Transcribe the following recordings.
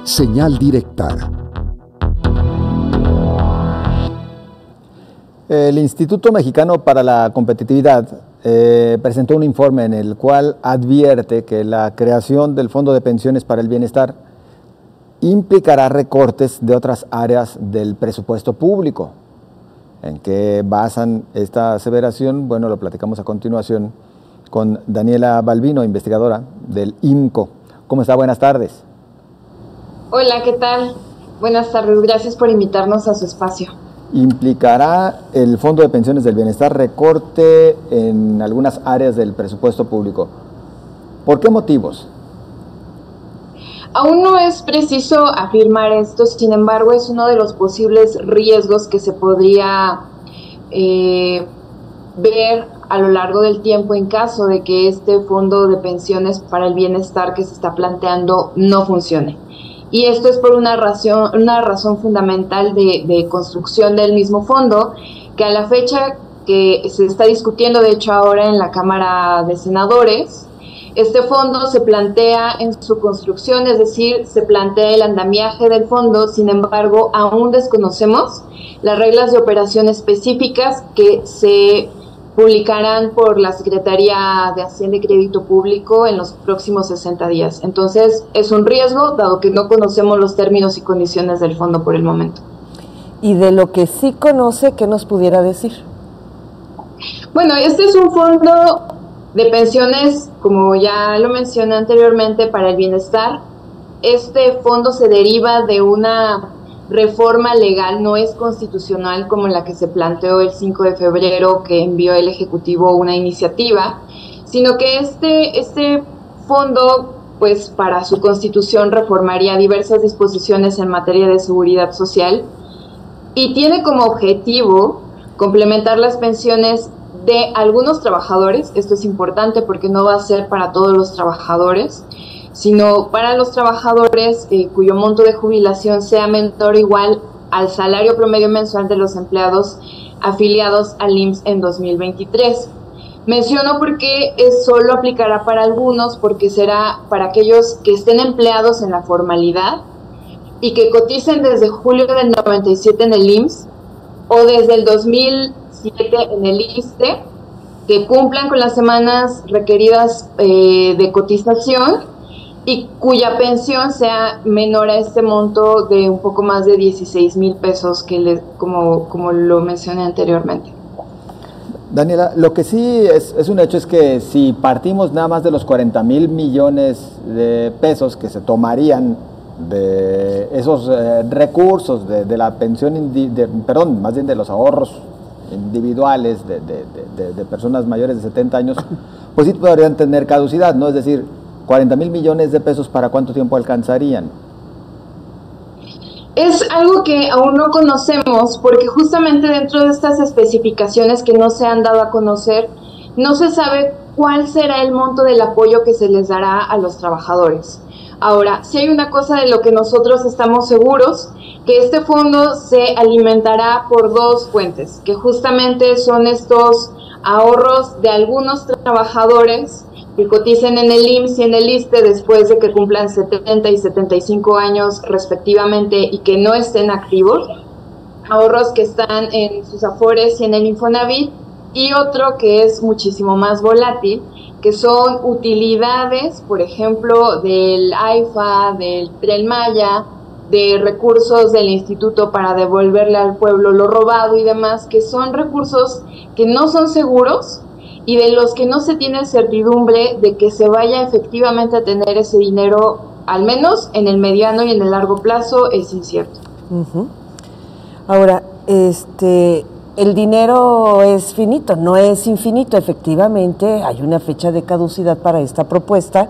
Señal directa. El Instituto Mexicano para la Competitividad presentó un informe en el cual advierte que la creación del Fondo de Pensiones para el Bienestar implicará recortes de otras áreas del presupuesto público. ¿En qué basan esta aseveración? Bueno, lo platicamos a continuación con Daniela Balbino, investigadora del IMCO. ¿Cómo está? Buenas tardes. Hola, ¿qué tal? Buenas tardes, gracias por invitarnos a su espacio. ¿Implicará el Fondo de Pensiones del Bienestar recorte en algunas áreas del presupuesto público? ¿Por qué motivos? Aún no es preciso afirmar esto, sin embargo, es uno de los posibles riesgos que se podría ver a lo largo del tiempo en caso de que este Fondo de Pensiones para el Bienestar que se está planteando no funcione. Y esto es por una razón fundamental de construcción del mismo fondo, que a la fecha que se está discutiendo, de hecho ahora en la Cámara de Senadores, este fondo se plantea en su construcción, es decir, se plantea el andamiaje del fondo, sin embargo, aún desconocemos las reglas de operación específicas que se publicarán por la Secretaría de Hacienda y Crédito Público en los próximos 60 días. Entonces, es un riesgo, dado que no conocemos los términos y condiciones del fondo por el momento. Y de lo que sí conoce, ¿qué nos pudiera decir? Bueno, este es un fondo de pensiones, como ya lo mencioné anteriormente, para el bienestar. Este fondo se deriva de una reforma legal, no es constitucional como la que se planteó el 5 de febrero que envió el Ejecutivo una iniciativa, sino que este fondo, pues para su constitución reformaría diversas disposiciones en materia de seguridad social y tiene como objetivo complementar las pensiones de algunos trabajadores. Esto es importante porque no va a ser para todos los trabajadores, sino para los trabajadores cuyo monto de jubilación sea menor o igual al salario promedio mensual de los empleados afiliados al IMSS en 2023. Menciono porque solo aplicará para algunos, porque será para aquellos que estén empleados en la formalidad y que coticen desde julio del 97 en el IMSS o desde el 2007 en el ISSSTE, que cumplan con las semanas requeridas de cotización y cuya pensión sea menor a este monto de un poco más de 16,000 pesos, como lo mencioné anteriormente. Daniela, lo que sí es un hecho es que si partimos nada más de los 40,000 millones de pesos que se tomarían de esos recursos de la pensión, más bien de los ahorros individuales de personas mayores de 70 años, pues sí podrían tener caducidad, ¿no? Es decir, 40,000 millones de pesos, ¿para cuánto tiempo alcanzarían? Es algo que aún no conocemos, porque justamente dentro de estas especificaciones que no se han dado a conocer, no se sabe cuál será el monto del apoyo que se les dará a los trabajadores. Ahora, si hay una cosa de lo que nosotros estamos seguros, que este fondo se alimentará por dos fuentes, que justamente son estos ahorros de algunos trabajadores que coticen en el IMSS y en el ISSSTE después de que cumplan 70 y 75 años respectivamente y que no estén activos, ahorros que están en sus afores y en el Infonavit, y otro que es muchísimo más volátil, que son utilidades, por ejemplo, del AIFA, del Tren Maya, de recursos del instituto para devolverle al pueblo lo robado y demás, que son recursos que no son seguros y de los que no se tiene certidumbre de que se vaya efectivamente a tener ese dinero, al menos en el mediano y en el largo plazo, es incierto. Ahora, el dinero es finito, no es infinito. Efectivamente, hay una fecha de caducidad para esta propuesta.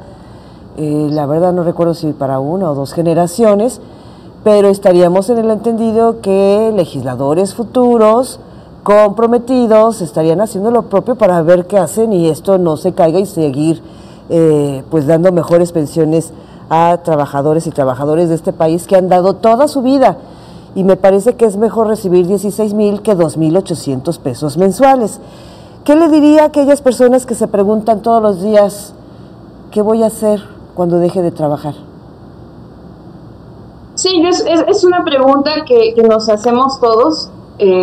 La verdad no recuerdo si para una o dos generaciones, pero estaríamos en el entendido que legisladores futuros comprometidos estarían haciendo lo propio para ver qué hacen y esto no se caiga y seguir pues dando mejores pensiones a trabajadores y trabajadores de este país que han dado toda su vida, y me parece que es mejor recibir 16,000 que 2,800 pesos mensuales. ¿Qué le diría a aquellas personas que se preguntan todos los días qué voy a hacer cuando deje de trabajar? Sí, es una pregunta que nos hacemos todos,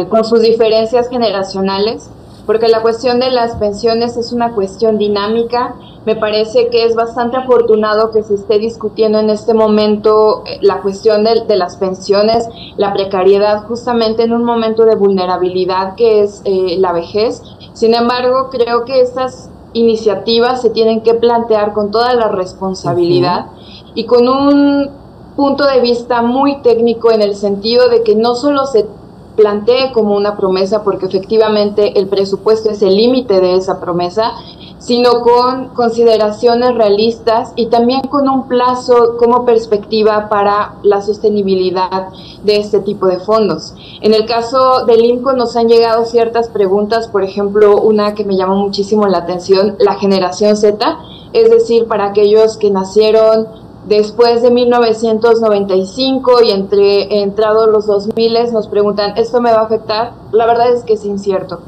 con sus diferencias generacionales, porque la cuestión de las pensiones es una cuestión dinámica. Me parece que es bastante afortunado que se esté discutiendo en este momento la cuestión de las pensiones, la precariedad, justamente en un momento de vulnerabilidad que es la vejez. Sin embargo, creo que estas iniciativas se tienen que plantear con toda la responsabilidad y con un punto de vista muy técnico, en el sentido de que no solo se plantee como una promesa, porque efectivamente el presupuesto es el límite de esa promesa, sino con consideraciones realistas y también con un plazo como perspectiva para la sostenibilidad de este tipo de fondos. En el caso del INCO nos han llegado ciertas preguntas, por ejemplo, una que me llamó muchísimo la atención, la generación Z, es decir, para aquellos que nacieron después de 1995 y entrados los 2000, nos preguntan, ¿esto me va a afectar? La verdad es que es incierto.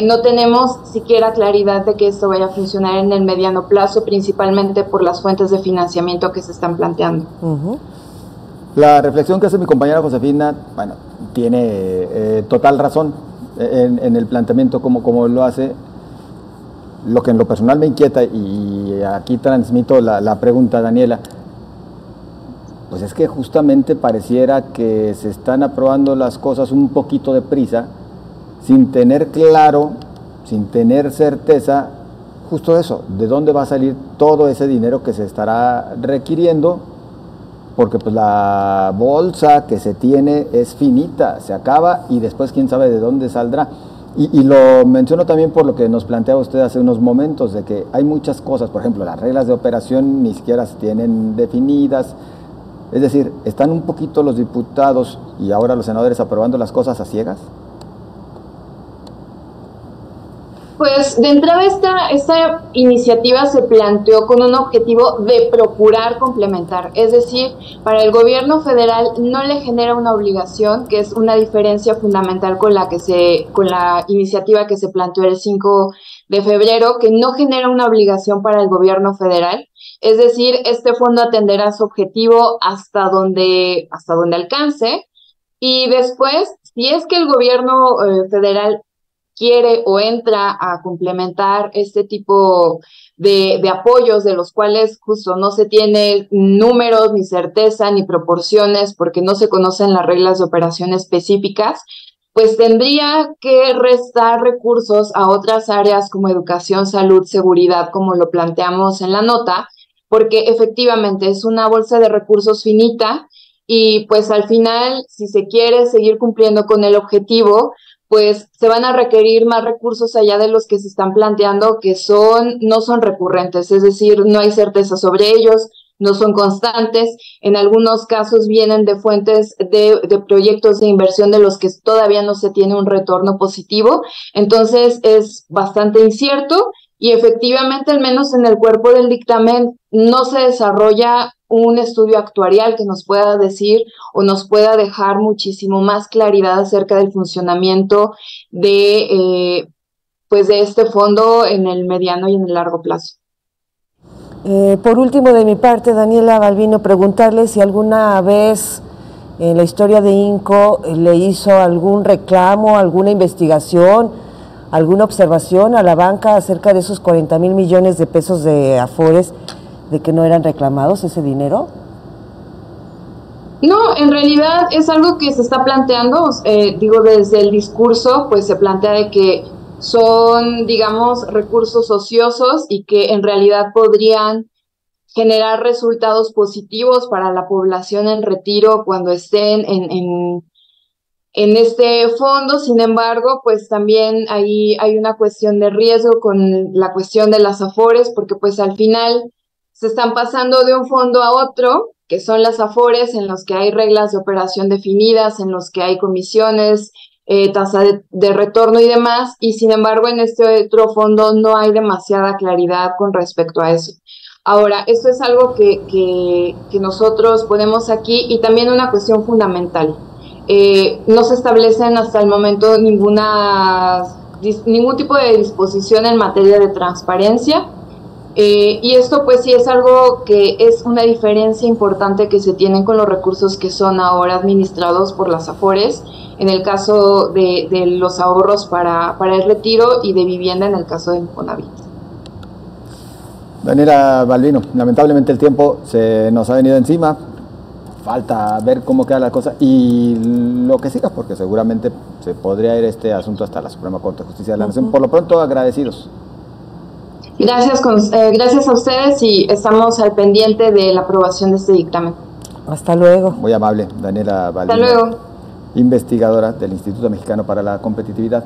No tenemos siquiera claridad de que esto vaya a funcionar en el mediano plazo, principalmente por las fuentes de financiamiento que se están planteando. La reflexión que hace mi compañera Josefina, bueno, tiene total razón en el planteamiento como lo hace. Lo que en lo personal me inquieta, y aquí transmito la pregunta, Daniela, pues es que justamente pareciera que se están aprobando las cosas un poquito deprisa, sin tener claro, sin tener certeza, justo eso, de dónde va a salir todo ese dinero que se estará requiriendo, porque pues la bolsa que se tiene es finita, se acaba y después quién sabe de dónde saldrá. Y lo menciono también por lo que nos planteaba usted hace unos momentos, de que hay muchas cosas, por ejemplo, las reglas de operación ni siquiera se tienen definidas. Es decir, ¿están un poquito los diputados y ahora los senadores aprobando las cosas a ciegas? Pues de entrada esta iniciativa se planteó con un objetivo de procurar complementar, es decir, para el gobierno federal no le genera una obligación, que es una diferencia fundamental con la iniciativa que se planteó el 5 de febrero, que no genera una obligación para el gobierno federal. Es decir, este fondo atenderá su objetivo hasta donde alcance, y después, si es que el gobierno federal quiere o entra a complementar este tipo de apoyos, de los cuales justo no se tiene números, ni certeza, ni proporciones, porque no se conocen las reglas de operación específicas, pues tendría que restar recursos a otras áreas como educación, salud, seguridad, como lo planteamos en la nota, porque efectivamente es una bolsa de recursos finita y pues al final, si se quiere seguir cumpliendo con el objetivo, pues se van a requerir más recursos allá de los que se están planteando, que no son recurrentes, es decir, no hay certeza sobre ellos, no son constantes, en algunos casos vienen de fuentes de proyectos de inversión de los que todavía no se tiene un retorno positivo, entonces es bastante incierto y efectivamente, al menos en el cuerpo del dictamen, no se desarrolla un estudio actuarial que nos pueda decir o nos pueda dejar muchísimo más claridad acerca del funcionamiento de este fondo en el mediano y en el largo plazo. Por último, de mi parte, Daniela Balbino, preguntarle si alguna vez en la historia de INCO le hizo algún reclamo, alguna investigación, alguna observación a la banca acerca de esos 40,000 millones de pesos de Afores, de que no eran reclamados ese dinero. No, en realidad es algo que se está planteando, desde el discurso, pues se plantea de que son, digamos, recursos ociosos y que en realidad podrían generar resultados positivos para la población en retiro cuando estén en este fondo. Sin embargo, pues también ahí hay una cuestión de riesgo con la cuestión de las Afores, porque pues al final se están pasando de un fondo a otro, que son las Afores, en los que hay reglas de operación definidas, en los que hay comisiones, tasa de retorno y demás, y sin embargo en este otro fondo no hay demasiada claridad con respecto a eso. Ahora, esto es algo que nosotros ponemos aquí, y también una cuestión fundamental. No se establecen hasta el momento ningún tipo de disposición en materia de transparencia. Y esto pues sí es algo que es una diferencia importante que se tienen con los recursos que son ahora administrados por las Afores, en el caso de los ahorros para el retiro y de vivienda en el caso de Infonavit. Daniela Balbino, lamentablemente el tiempo se nos ha venido encima, falta ver cómo queda la cosa y lo que siga, porque seguramente se podría ir este asunto hasta la Suprema Corte de Justicia de la Nación. Por lo pronto, agradecidos. Gracias a ustedes y estamos al pendiente de la aprobación de este dictamen. Hasta luego. Muy amable, Daniela Balbino. Hasta luego. Investigadora del Instituto Mexicano para la Competitividad.